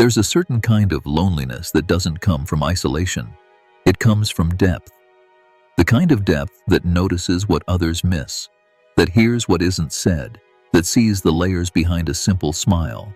There's a certain kind of loneliness that doesn't come from isolation. It comes from depth. The kind of depth that notices what others miss, that hears what isn't said, that sees the layers behind a simple smile.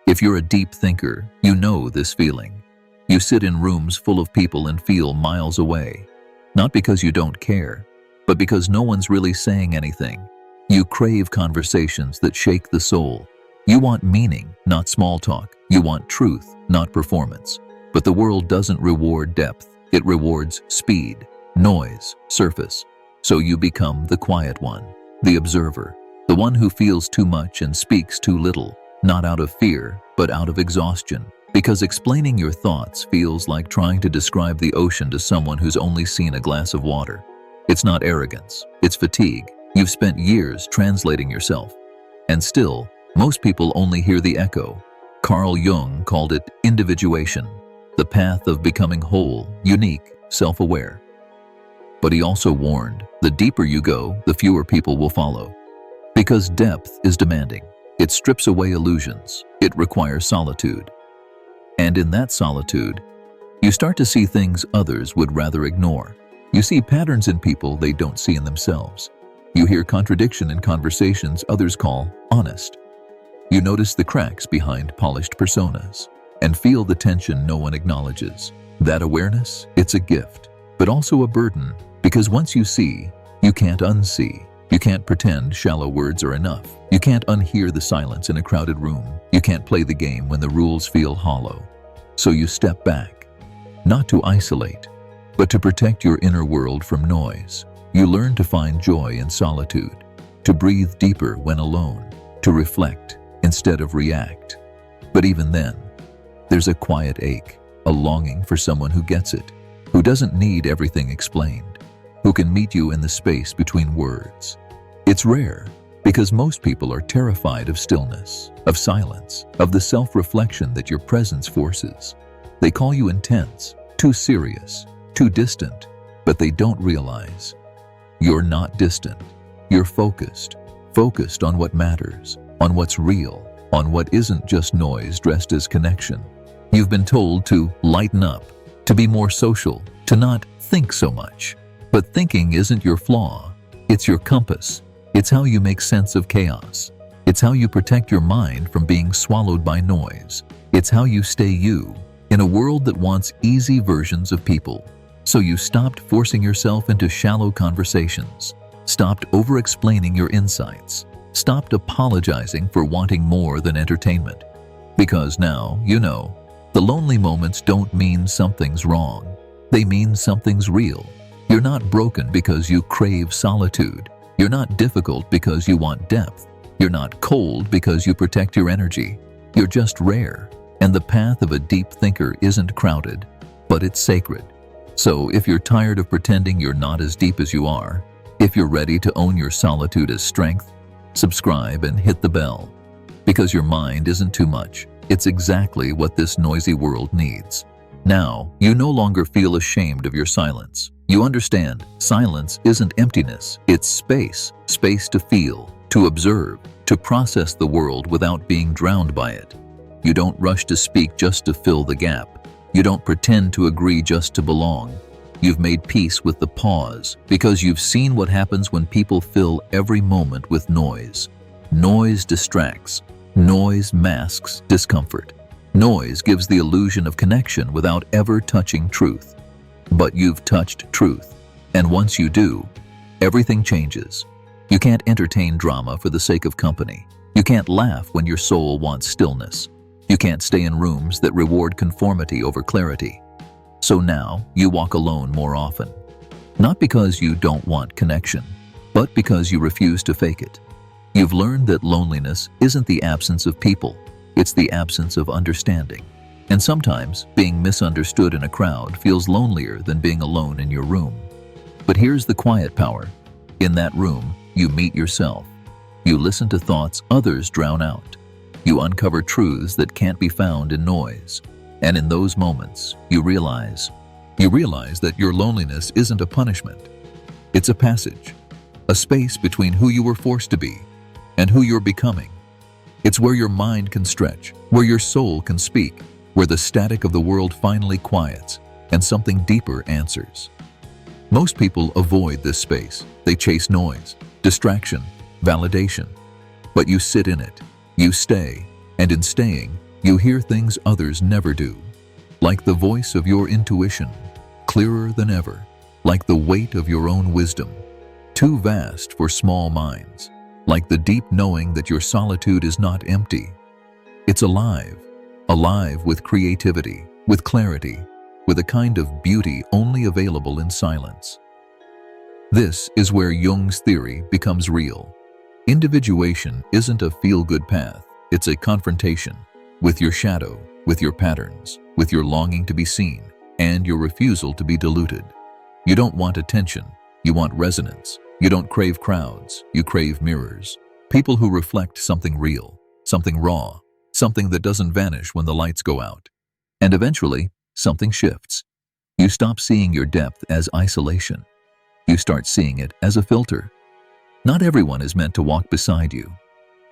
If you're a deep thinker, you know this feeling. You sit in rooms full of people and feel miles away, not because you don't care, but because no one's really saying anything. You crave conversations that shake the soul. You want meaning, not small talk. You want truth, not performance. But the world doesn't reward depth. It rewards speed, noise, surface. So you become the quiet one, the observer, the one who feels too much and speaks too little, not out of fear, but out of exhaustion. Because explaining your thoughts feels like trying to describe the ocean to someone who's only seen a glass of water. It's not arrogance, it's fatigue. You've spent years translating yourself. And still, most people only hear the echo. Carl Jung called it individuation, the path of becoming whole, unique, self-aware. But he also warned, the deeper you go, the fewer people will follow. Because depth is demanding. It strips away illusions. It requires solitude. And in that solitude, you start to see things others would rather ignore. You see patterns in people they don't see in themselves. You hear contradiction in conversations others call honest. You notice the cracks behind polished personas and feel the tension no one acknowledges. That awareness, it's a gift, but also a burden, because once you see, you can't unsee. You can't pretend shallow words are enough. You can't unhear the silence in a crowded room. You can't play the game when the rules feel hollow. So you step back, not to isolate, but to protect your inner world from noise. You learn to find joy in solitude, to breathe deeper when alone, to reflect instead of react. But even then, there's a quiet ache, a longing for someone who gets it, who doesn't need everything explained, who can meet you in the space between words. It's rare, because most people are terrified of stillness, of silence, of the self-reflection that your presence forces. They call you intense, too serious, too distant, but they don't realize you're not distant. You're focused on what matters, on what's real, on what isn't just noise dressed as connection. You've been told to lighten up, to be more social, to not think so much. But thinking isn't your flaw. It's your compass. It's how you make sense of chaos. It's how you protect your mind from being swallowed by noise. It's how you stay you in a world that wants easy versions of people. So you stopped forcing yourself into shallow conversations, stopped over-explaining your insights, stopped apologizing for wanting more than entertainment. Because now, you know, the lonely moments don't mean something's wrong. They mean something's real. You're not broken because you crave solitude. You're not difficult because you want depth. You're not cold because you protect your energy. You're just rare. And the path of a deep thinker isn't crowded, but it's sacred. So if you're tired of pretending you're not as deep as you are, if you're ready to own your solitude as strength, subscribe and hit the bell. Because your mind isn't too much. It's exactly what this noisy world needs. Now, you no longer feel ashamed of your silence. You understand, silence isn't emptiness, it's space. Space to feel, to observe, to process the world without being drowned by it. You don't rush to speak just to fill the gap. You don't pretend to agree just to belong. You've made peace with the pause because you've seen what happens when people fill every moment with noise. Noise distracts. Noise masks discomfort. Noise gives the illusion of connection without ever touching truth. But you've touched truth, and once you do, everything changes. You can't entertain drama for the sake of company. You can't laugh when your soul wants stillness. You can't stay in rooms that reward conformity over clarity. So now, you walk alone more often. Not because you don't want connection, but because you refuse to fake it. You've learned that loneliness isn't the absence of people, it's the absence of understanding. And sometimes, being misunderstood in a crowd feels lonelier than being alone in your room. But here's the quiet power. In that room, you meet yourself. You listen to thoughts others drown out. You uncover truths that can't be found in noise. And in those moments, you realize that your loneliness isn't a punishment. It's a passage, a space between who you were forced to be and who you're becoming. It's where your mind can stretch, where your soul can speak, where the static of the world finally quiets and something deeper answers. Most people avoid this space. They chase noise, distraction, validation. But you sit in it, you stay, and in staying, you hear things others never do. Like the voice of your intuition, clearer than ever, like the weight of your own wisdom, too vast for small minds, like the deep knowing that your solitude is not empty. It's alive, alive with creativity, with clarity, with a kind of beauty only available in silence. This is where Jung's theory becomes real. Individuation isn't a feel-good path, it's a confrontation with your shadow, with your patterns, with your longing to be seen, and your refusal to be diluted. You don't want attention, you want resonance. You don't crave crowds, you crave mirrors. People who reflect something real, something raw, something that doesn't vanish when the lights go out. And eventually, something shifts. You stop seeing your depth as isolation. You start seeing it as a filter. Not everyone is meant to walk beside you.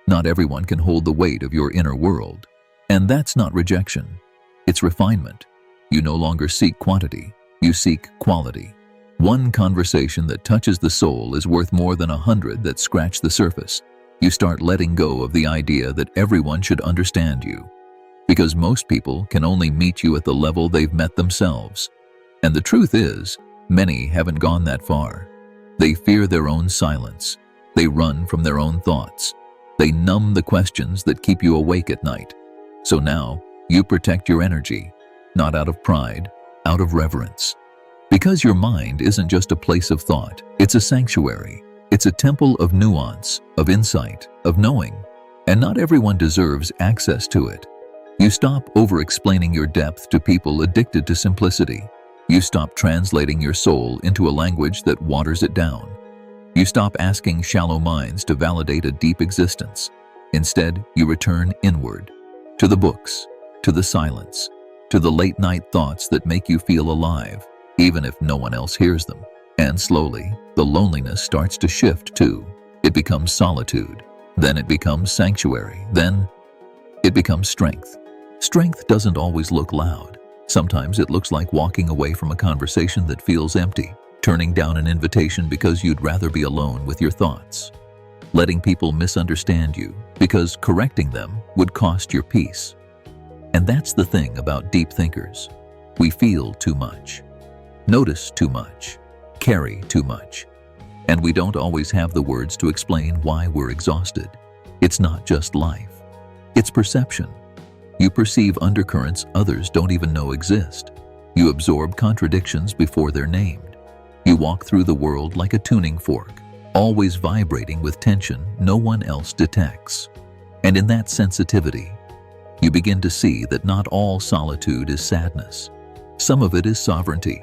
Not everyone can hold the weight of your inner world. And that's not rejection. It's refinement. You no longer seek quantity, you seek quality. One conversation that touches the soul is worth more than 100 that scratch the surface. You start letting go of the idea that everyone should understand you, because most people can only meet you at the level they've met themselves. And the truth is, many haven't gone that far. They fear their own silence. They run from their own thoughts. They numb the questions that keep you awake at night. So now, you protect your energy, not out of pride, out of reverence. Because your mind isn't just a place of thought, it's a sanctuary. It's a temple of nuance, of insight, of knowing. And not everyone deserves access to it. You stop over-explaining your depth to people addicted to simplicity. You stop translating your soul into a language that waters it down. You stop asking shallow minds to validate a deep existence. Instead, you return inward, to the books, to the silence, to the late-night thoughts that make you feel alive, even if no one else hears them. And slowly, the loneliness starts to shift too. It becomes solitude. Then it becomes sanctuary. Then it becomes strength. Strength doesn't always look loud. Sometimes it looks like walking away from a conversation that feels empty, turning down an invitation because you'd rather be alone with your thoughts, letting people misunderstand you because correcting them would cost your peace. And that's the thing about deep thinkers. We feel too much, notice too much, carry too much, and we don't always have the words to explain why we're exhausted. It's not just life, it's perception. You perceive undercurrents others don't even know exist. You absorb contradictions before they're named. You walk through the world like a tuning fork, always vibrating with tension no one else detects. And in that sensitivity, you begin to see that not all solitude is sadness. Some of it is sovereignty.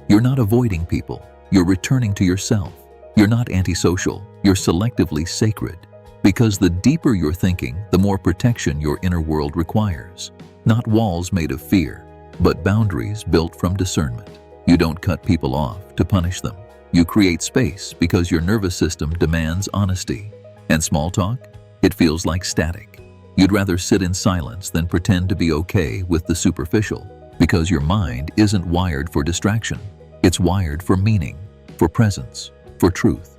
You're not avoiding people, you're returning to yourself. You're not antisocial, you're selectively sacred. Because the deeper you're thinking, the more protection your inner world requires. Not walls made of fear, but boundaries built from discernment. You don't cut people off to punish them. You create space because your nervous system demands honesty. And small talk? It feels like static. You'd rather sit in silence than pretend to be okay with the superficial, because your mind isn't wired for distraction. It's wired for meaning, for presence, for truth.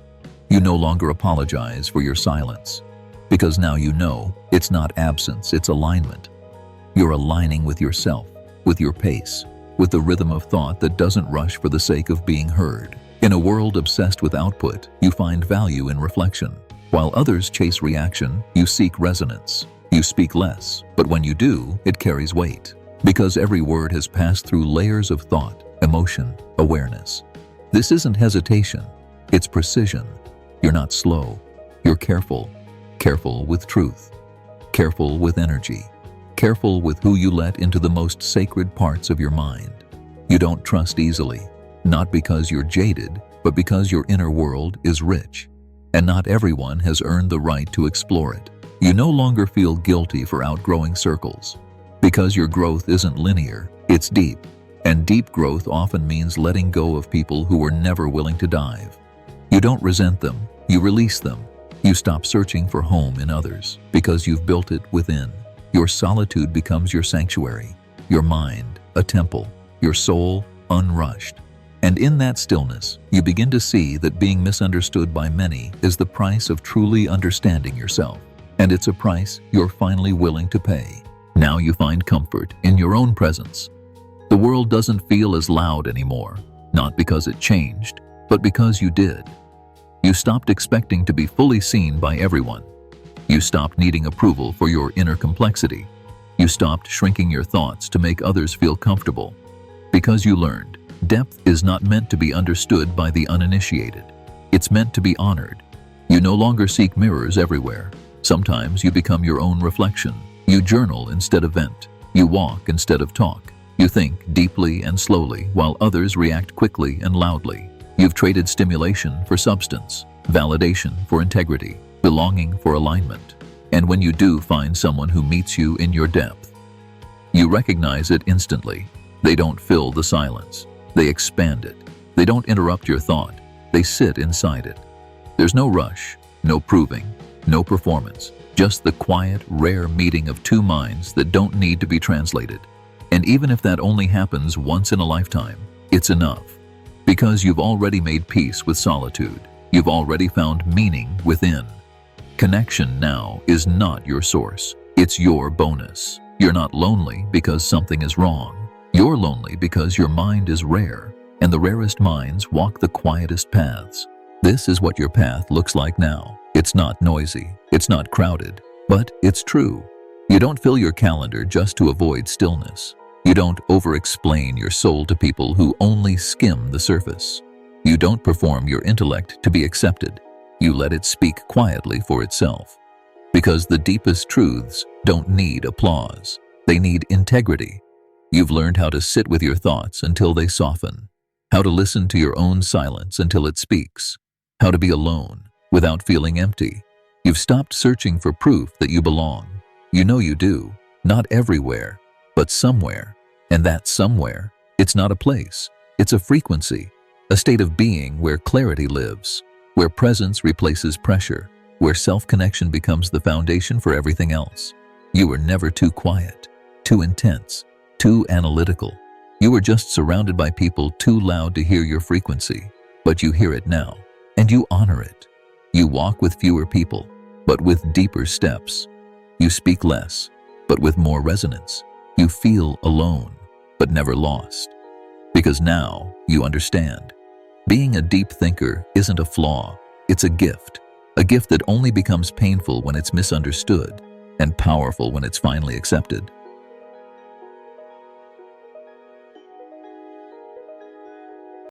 You no longer apologize for your silence, because now you know it's not absence, it's alignment. You're aligning with yourself, with your pace, with the rhythm of thought that doesn't rush for the sake of being heard. In a world obsessed with output, you find value in reflection. While others chase reaction, you seek resonance. You speak less, but when you do, it carries weight. Because every word has passed through layers of thought, emotion, awareness. This isn't hesitation, it's precision. You're not slow, you're careful. Careful with truth, careful with energy, careful with who you let into the most sacred parts of your mind. You don't trust easily, not because you're jaded, but because your inner world is rich. And not everyone has earned the right to explore it. You no longer feel guilty for outgrowing circles, because your growth isn't linear, it's deep. And deep growth often means letting go of people who were never willing to dive. You don't resent them, you release them. You stop searching for home in others because you've built it within. Your solitude becomes your sanctuary, your mind a temple, your soul unrushed. And in that stillness, you begin to see that being misunderstood by many is the price of truly understanding yourself. And it's a price you're finally willing to pay. Now you find comfort in your own presence. The world doesn't feel as loud anymore, not because it changed, but because you did. You stopped expecting to be fully seen by everyone. You stopped needing approval for your inner complexity. You stopped shrinking your thoughts to make others feel comfortable. Because you learned, depth is not meant to be understood by the uninitiated. It's meant to be honored. You no longer seek mirrors everywhere. Sometimes you become your own reflection. You journal instead of vent. You walk instead of talk. You think deeply and slowly while others react quickly and loudly. You've traded stimulation for substance, validation for integrity, belonging for alignment. And when you do find someone who meets you in your depth, you recognize it instantly. They don't fill the silence. They expand it. They don't interrupt your thought. They sit inside it. There's no rush, no proving, no performance, just the quiet, rare meeting of two minds that don't need to be translated. And even if that only happens once in a lifetime, it's enough. Because you've already made peace with solitude. You've already found meaning within. Connection now is not your source. It's your bonus. You're not lonely because something is wrong. You're lonely because your mind is rare, and the rarest minds walk the quietest paths. This is what your path looks like now. It's not noisy, it's not crowded, but it's true. You don't fill your calendar just to avoid stillness. You don't over-explain your soul to people who only skim the surface. You don't perform your intellect to be accepted. You let it speak quietly for itself. Because the deepest truths don't need applause. They need integrity. You've learned how to sit with your thoughts until they soften, how to listen to your own silence until it speaks, how to be alone without feeling empty. You've stopped searching for proof that you belong. You know you do, not everywhere, but somewhere. And that somewhere, it's not a place, it's a frequency, a state of being where clarity lives, where presence replaces pressure, where self-connection becomes the foundation for everything else. You were never too quiet, too intense, too analytical. You were just surrounded by people too loud to hear your frequency, but you hear it now, and you honor it. You walk with fewer people, but with deeper steps. You speak less, but with more resonance. You feel alone, but never lost. Because now you understand. Being a deep thinker isn't a flaw, it's a gift that only becomes painful when it's misunderstood and powerful when it's finally accepted.